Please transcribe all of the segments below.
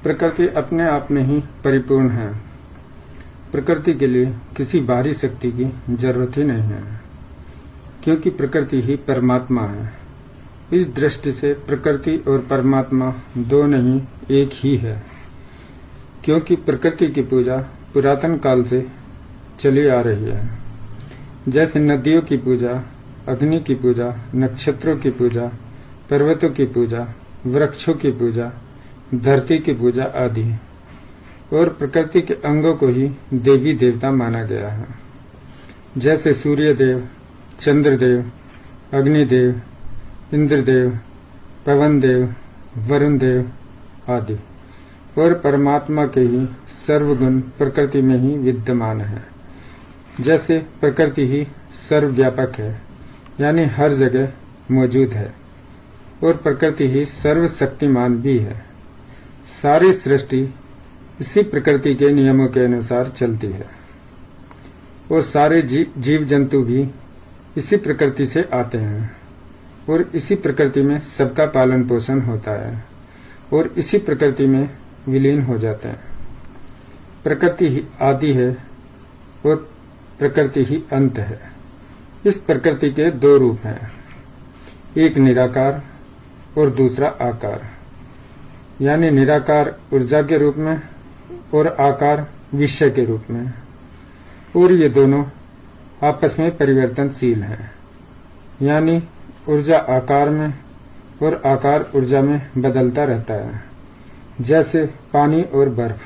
प्रकृति अपने आप में ही परिपूर्ण है। प्रकृति के लिए किसी बाहरी शक्ति की जरूरत ही नहीं है, क्योंकि प्रकृति ही परमात्मा है। इस दृष्टि से प्रकृति और परमात्मा दो नहीं, एक ही है, क्योंकि प्रकृति की पूजा पुरातन काल से चली आ रही है। जैसे नदियों की पूजा, अग्नि की पूजा, नक्षत्रों की पूजा, पर्वतों की पूजा, वृक्षों की पूजा, धरती की पूजा आदि, और प्रकृति के अंगों को ही देवी देवता माना गया है। जैसे सूर्यदेव, चंद्रदेव, अग्निदेव, इंद्रदेव, पवन देव, वरुण देव आदि, और परमात्मा के ही सर्वगुण प्रकृति में ही विद्यमान है। जैसे प्रकृति ही सर्वव्यापक है, यानी हर जगह मौजूद है, और प्रकृति ही सर्वशक्तिमान भी है। सारी सृष्टि इसी प्रकृति के नियमों के अनुसार चलती है, और सारे जीव जंतु भी इसी प्रकृति से आते हैं, और इसी प्रकृति में सबका पालन पोषण होता है, और इसी प्रकृति में विलीन हो जाते हैं। प्रकृति ही आदि है और प्रकृति ही अंत है। इस प्रकृति के दो रूप हैं, एक निराकार और दूसरा आकार, यानी निराकार ऊर्जा के रूप में और आकार विषय के रूप में, और ये दोनों आपस में परिवर्तनशील हैं, यानी ऊर्जा आकार में और आकार ऊर्जा में बदलता रहता है। जैसे पानी और बर्फ,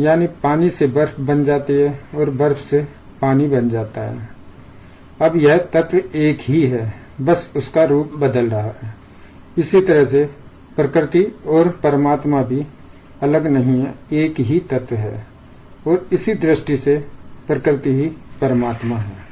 यानी पानी से बर्फ बन जाती है और बर्फ से पानी बन जाता है। अब यह तत्व एक ही है, बस उसका रूप बदल रहा है। इसी तरह से प्रकृति और परमात्मा भी अलग नहीं है, एक ही तत्व है, और इसी दृष्टि से प्रकृति ही परमात्मा है।